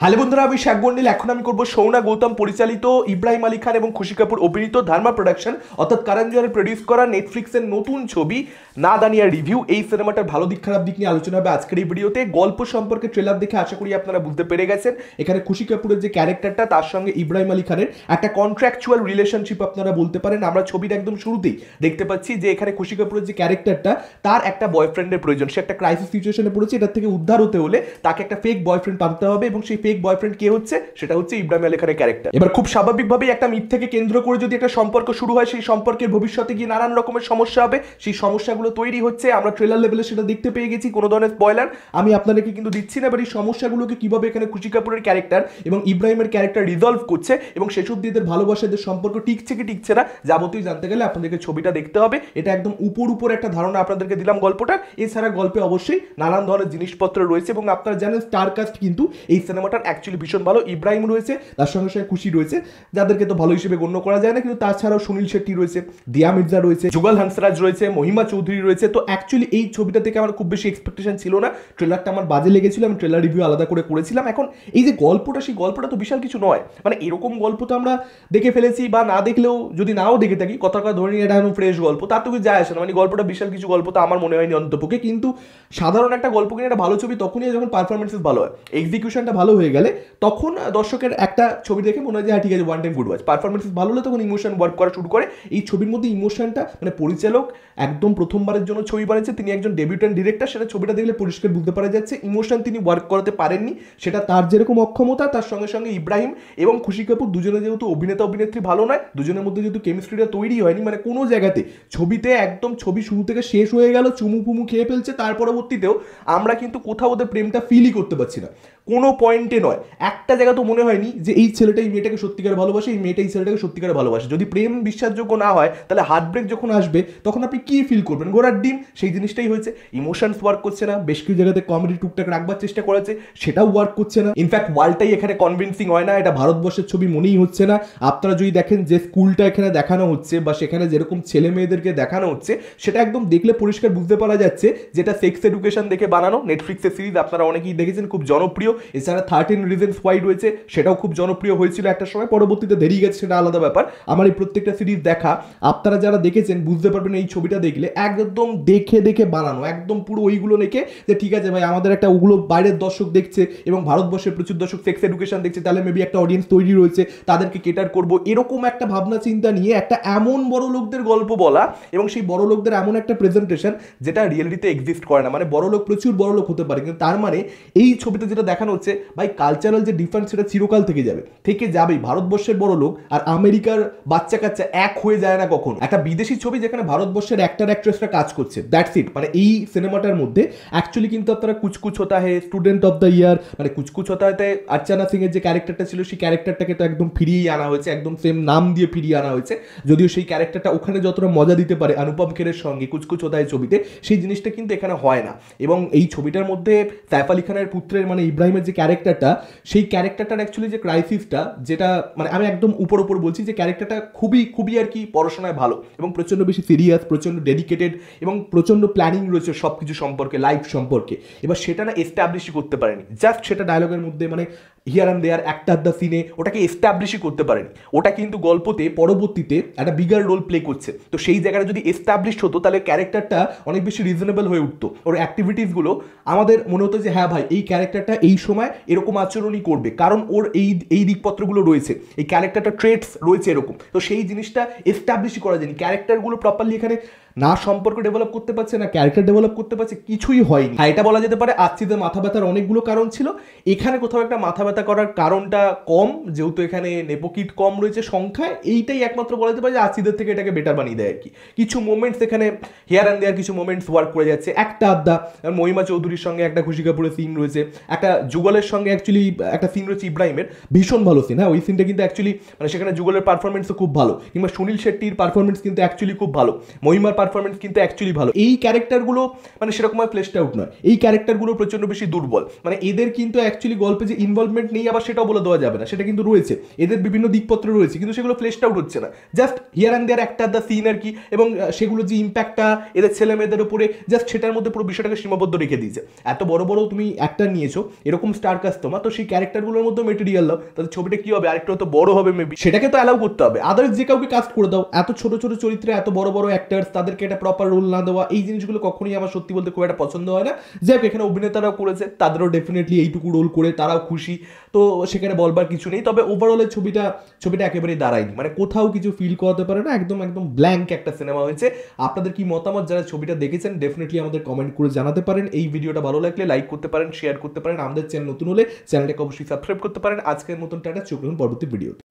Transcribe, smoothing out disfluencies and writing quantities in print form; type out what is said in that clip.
Hello বন্ধুরা, আমি শেখ বন্ডিল। এখন আমি করবো সৌনা গৌতম পরিচালিত, ইব্রাহিম আলী খান এবং খুশি কাপুর অভিনীত, ধর্মা প্রোডাকশন অর্থাৎ করণ জোহরের প্রডিউস করা নেটফ্লিক্সের নতুন ছবি নাদানিয়া রিভিউ। এই সিনেমাটার ভালো দিক খারাপ দিক নিয়ে আলোচনা হবে আজকের এই ভিডিওতে। গল্প সম্পর্কে ট্রেলার দেখে আশা করি আপনারা বুঝতে পেরে গেছেন এখানে খুশি কাপুরের যে ক্যারেক্টারটা তার সঙ্গে ইব্রাহিম আলী খানের একটা কন্ট্রাকচুয়াল রিলেশনশিপ আপনারা বলতে পারেন। আমরা ছবির একদম শুরুতেই দেখতে পাচ্ছি যে এখানে খুশি কাপুরের যে ক্যারেক্টারটা তার একটা বয়ফ্রেন্ডের প্রয়োজন, সে একটা ক্রাইসিস সিচুয়েশনে পড়েছে। এটার থেকে উদ্ধার হতে হলে তাকে একটা ফেক বয়ফ্রেন্ড পাঠাতে হবে এবং সেই ফেক বয়ফ্রেন্ড কে হচ্ছে, সেটা হচ্ছে ইব্রাহিম আলী খানের ক্যারেক্টার। এবার খুব স্বাভাবিকভাবেই একটা মিথ্যাকে কেন্দ্র করে যদি একটা সম্পর্ক শুরু হয়, সেই সম্পর্কের ভবিষ্যতে গিয়ে নানান রকমের সমস্যা হবে। সেই সমস্যাগুলো তৈরি হচ্ছে, আমরা ট্রেলার লেভেলে সেটা দেখতে পেয়ে গেছি। কোনো ধরনের স্পয়লার আমি আপনাদেরকে কিন্তু দিচ্ছি না। এবার এই সমস্যাগুলোকে কিভাবে এখানে খুশি কাপুরের ক্যারেক্টার এবং ইব্রাহিমের ক্যারেক্টার রিজলভ করছে এবং শেষ অব্দি এদের ভালোবাসা, এদের সম্পর্ক টিকছে কি টিকছে না যাবতীয় জানতে গেলে আপনাদেরকে ছবিটা দেখতে হবে। এটা একদম উপর একটা ধারণা আপনাদেরকে দিলাম গল্পটা। এছাড়া গল্পে অবশ্যই নানান ধরনের জিনিসপত্র রয়েছে এবং আপনারা জানেন স্টার কাস্ট কিন্তু এই সিনেমাটার অ্যাকচুয়ালি ভীষণ ভালো। ইব্রাহিম রয়েছে, তার সঙ্গে সঙ্গে খুশি রয়েছে, যাদেরকে তো ভালো হিসেবে গণ্য করা যায় না, কিন্তু তাছাড়াও সুনীল শেট্টি রয়েছে, দিয়া মির্জা রয়েছে, যুগল হান্সরাজ রয়েছে, মহিমা চৌধুরী রয়েছে। তো অ্যাকচুয়ালি এই ছবিটা থেকে আমার খুব বেশি এক্সপেকটেশন ছিল না। ট্রেলারটা আমার বাজে লেগেছিল, আমি ট্রেলার রিভিউ আলাদা করে করেছিলাম। এখন এই যে গল্পটা, সেই গল্পটা তো বিশাল কিছু নয়। মানে এরকম গল্প তো আমরা দেখে ফেলেছি, বা না দেখলেও যদি নাও দেখে থাকি, কথা ধরে নিয়ে এটা একদম ফ্রেশ গল্প, তার তো কিছু যায় আসে না। মানে গল্পটা বিশাল কিছু গল্প তো আমার মনে হয়নি অন্তপক্ষে। কিন্তু সাধারণ একটা গল্প কিনে একটা ভালো ছবি তখনই যখন পারফরমেন্সেস ভালো হয়, এক্সিকিউশনটা ভালো হয়ে গেলে তখন দর্শকের একটা ছবি দেখে মনে হয় যে হ্যাঁ ঠিক আছে, one time good watch. Performance ভালো হলে তখন ইমোশন ওয়ার্ক করা শুরু করে। এই ছবির মধ্যে ইমোশনটা, মানে পরিচালক একদম প্রথমবারের জন্য ছবি বানিয়েছে, তিনি একজন ডেবিউটেন্ট ডিরেক্টর, সেটা ছবিটা দেখলে পরিষ্কার বুঝতে পারা যাচ্ছে। ইমোশন তিনি ওয়ার্ক করাতে পারেননি, সেটা তার যেরকম অক্ষমতা, তার সঙ্গে সঙ্গে ইব্রাহিম এবং খুশি কাপুর দুজনে যেহেতু অভিনেতা অভিনেত্রী ভালো নয়, দুজনের মধ্যে যেহেতু কেমিস্ট্রিটা তৈরি হয়নি, মানে কোনো জায়গাতে ছবিতে একদম ছবি শুরু থেকে শেষ হয়ে গেল, চুমু ফুমু খেয়ে ফেলছে, তার পরবর্তীতেও আমরা কিন্তু কোথাও ওদের প্রেমটা ফিলই করতে পারছি না, কোনো পয়েন্টে নয়। একটা জায়গা তো মনে হয়নি যে এই ছেলেটা এই মেয়েটাকে সত্যিকারে ভালোবাসে, এই মেয়েটা এই ছেলেটাকে সত্যিকারে ভালোবাসে। যদি প্রেম বিশ্বাসযোগ্য না হয়, তাহলে হার্ট ব্রেক যখন আসবে তখন আপনি কি ফিল করবেন? ঘোড়ার ডিম, সেই জিনিসটাই হয়েছে। ইমোশনস ওয়ার্ক করছে না, বেশ কিছু জায়গাতে কমেডি টুকটাক রাখবার চেষ্টা করেছে, সেটাও ওয়ার্ক করছে না। ইনফ্যাক্ট ওয়ার্ল্ডটাই এখানে কনভিন্সিং হয় না, এটা ভারতবর্ষের ছবি মনেই হচ্ছে না। আপনারা যদি দেখেন যে স্কুলটা এখানে দেখানো হচ্ছে বা সেখানে যেরকম ছেলে মেয়েদেরকে দেখানো হচ্ছে, সেটা একদম দেখলে পরিষ্কার বুঝতে পারা যাচ্ছে যেটা সেক্স এডুকেশন দেখে বানানো। নেটফ্লিক্সের সিরিজ আপনারা অনেকেই দেখেছেন, খুব জনপ্রিয়। এছাড়া 13 রিজনস ওয়াই রয়েছে, সেটাও খুব জনপ্রিয় হয়েছিল একটা সময়, পরবর্তীতে দেরিয়ে গেছে, সেটা আলাদা ব্যাপার। আমার এই প্রত্যেকটা সিরিজ দেখা, আপনারা যারা দেখেছেন বুঝতে পারবেন এই ছবিটা দেখলে একদম দেখে দেখে বানানো, একদম পুরো ওইগুলো দেখে যে ঠিক আছে ভাই, আমাদের একটা ওগুলো বাইরের দর্শক দেখছে এবং ভারতবর্ষের প্রচুর দর্শক সেক্স এডুকেশন দেখছে, তাহলে মেবি একটা অডিয়েন্স তৈরি রয়েছে, তাদেরকে কেটার করব, এরকম একটা ভাবনা চিন্তা নিয়ে একটা এমন বড় লোকদের গল্প বলা এবং সেই বড় লোকদের এমন একটা প্রেজেন্টেশন যেটা রিয়েলিটিতে এক্সিস্ট করে না। মানে বড় লোক প্রচুর বড় লোক হতে পারে, কিন্তু তার মানে এই ছবিতে যেটা দেখানো হচ্ছে ভাই, কালচারাল যে ডিফারেন্স সেটা চিরকাল থেকে যাবেই। ভারতবর্ষের বড় লোক আর আমেরিকার বাচ্চা কাচ্চা এক হয়ে যায় না কখনো। একটা বিদেশি ছবি যেখানে ভারতবর্ষের অ্যাক্টর অ্যাক্ট্রেসরা কাজ করছে, দ্যাটস ইট। মানে এই সিনেমাটার মধ্যে অ্যাকচুয়ালি কিন্তু আপনারা কুচকুচ হতা হে, স্টুডেন্ট অফ দ্য ইয়ার, মানে কুচকুচ হতা হেতে অর্চনা সিং এর যে ক্যারেক্টারটা ছিল, সেই ক্যারেক্টারটাকে তো একদম ফিরিয়ে আনা হয়েছে, একদম সেম নাম দিয়ে ফিরিয়ে আনা হয়েছে। যদিও সেই ক্যারেক্টারটা ওখানে যতটা মজা দিতে পারে অনুপম খেরের সঙ্গে কুচকুচ হতা হে ছবিতে, সেই জিনিসটা কিন্তু এখানে হয় না। এবং এই ছবিটার মধ্যে সাইফ আলী খানের পুত্রের, মানে ইব্রাহিমের যে ক্যারেক্টারটা, সেই ক্যারেক্টারটার অ্যাকচুয়ালি যে ক্রাইসিসটা, যেটা মানে আমি একদম উপর বলছি যে ক্যারেক্টারটা খুবই আর কি পড়াশোনায় ভালো এবং প্রচণ্ড বেশি সিরিয়াস, প্রচণ্ড ডেডিকেটেড এবং প্রচণ্ড প্ল্যানিং রয়েছে সব কিছু সম্পর্কে, লাইফ সম্পর্কে। এবার সেটা না এস্টাবলিশই করতে পারেনি, জাস্ট সেটা ডায়লগের মধ্যে, মানে হিয়ার অ্যান্ড দেয়ার, একটা আধটা সিনে ওটাকে এস্টাবলিশই করতে পারেনি। ওটা কিন্তু গল্পতে পরবর্তীতে একটা বিগার রোল প্লে করছে। তো সেই জায়গাটা যদি এস্টাবলিশ হতো, তাহলে ক্যারেক্টারটা অনেক বেশি রিজনেবল হয়ে উঠতো। ওর অ্যাক্টিভিটিসগুলো আমাদের মনে হতো যে হ্যাঁ ভাই, এই ক্যারেক্টারটা এই সময় এরকম আচরণই করবে, কারণ ওর এই দিকপত্রগুলো রয়েছে, এই ক্যারেক্টারটা ট্রেটস রয়েছে এরকম। তো সেই জিনিসটা এস্টাবলিশই করা যায়নি। ক্যারেক্টারগুলো প্রপারলি এখানে না সম্পর্ক ডেভেলপ করতে পারছে, না ক্যারেক্টার ডেভেলপ করতে পারছে, কিছুই হয়নি। হ্যাঁ, এটা বলা যেতে পারে আচ্ছিদের মাথা ব্যথার অনেকগুলো কারণ ছিল, এখানে কোথাও একটা মাথা ব্যথা করার কারণটা কম, যেহেতু এখানে নেপোকিট কম রয়েছে সংখ্যায়, এইটাই একমাত্র বলা যেতে পারে যে আচ্ছিদের থেকে এটাকে বেটার বানিয়ে দেয় আর কি। কিছু মোমেন্টস এখানে হেয়ার অ্যান্ড দেয়ার কিছু মোমেন্টস ওয়ার্ক করে যাচ্ছে, একটা আধটা। মহিমা চৌধুরীর সঙ্গে একটা খুশি কাপুরের সিন রয়েছে, একটা যুগলের সঙ্গে অ্যাকচুয়ালি একটা সিন রয়েছে ইব্রাহিমের, ভীষণ ভালো সিন। হ্যাঁ, ওই সিনটা কিন্তু অ্যাকচুয়ালি মানে সেখানে যুগলের পারফরমেন্সও খুব ভালো, কিংবা সুনীল শেট্টির পারফরমেন্স কিন্তু অ্যাকচুয়ালি খুব ভালো, মহিমার পারফরমেন্স কিন্তু অ্যাকচুয়ালি ভালো। এই ক্যারেক্টারগুলো মানে সেরকম ফ্লেশড আউট নয়, এই ক্যারেক্টারগুলো প্রচন্ড বেশি দুর্বল, মানে এদের কিন্তু অ্যাকচুয়ালি গল্পে যে ইনভলভমেন্ট নেই আবার সেটাও বলে দেওয়া যাবে না, সেটা কিন্তু রয়েছে, এদের বিভিন্ন দিকপত্র রয়েছে, কিন্তু সেগুলো ফ্লেশড আউট হচ্ছে না, জাস্ট হিয়ার অ্যান্ড দেয়ার একটা দ্য সিন আর কি, এবং সেগুলো যে ইম্প্যাক্টটা এদের ছেলে মেয়েদের উপরে জাস্ট সেটার মধ্যে পুরো বিষয়টাকে সীমাবদ্ধ রেখে দিয়েছে। এত বড় বড় তুমি অ্যাক্টার নিয়েছো, এরকম স্টার কাস্ট তোমার, তো সেই ক্যারেক্টারগুলোর মধ্যে মেটেরিয়াল দাও, তাহলে ছবিটা কি হবে, আরেকটু তো বড় হবে মেবি, সেটাকে তো অ্যালাউ করতে হবে। আদার্স যে কাউকে কাস্ট করে দাও, এত ছোট ছোট চরিত্রে এত বড় বড় অ্যাক্টার্স, তাদেরকে একটা প্রপার রোল না দেওয়া, এই জিনিসগুলো কখনোই আমার সত্যি বলতে খুব একটা পছন্দ হয় না। যাই হোক, এখানে অভিনেতারাও করেছে, তাদেরও ডেফিনেটলি এইটুকু রোল করে তারাও খুশি, তো সেখানে বলবার কিছু নেই। তবে ওভারঅলের ছবিটা একেবারেই দাঁড়ায়নি, মানে কোথাও কিছু ফিল করাতে পারে না, একদম একদম ব্ল্যাঙ্ক একটা সিনেমা হয়েছে। আপনাদের কি মতামত, যারা ছবিটা দেখেছেন ডেফিনেটলি আমাদের কমেন্ট করে জানাতে পারেন। এই ভিডিওটা ভালো লাগলে লাইক করতে পারেন, শেয়ার করতে পারেন, আমাদের চ্যানেল নতুন হলে চ্যানেলটাকে অবশ্যই সাবস্ক্রাইব করতে পারেন। আজকের মতন টাটা, চোখ রাখুন পরবর্তী ভিডিওতে।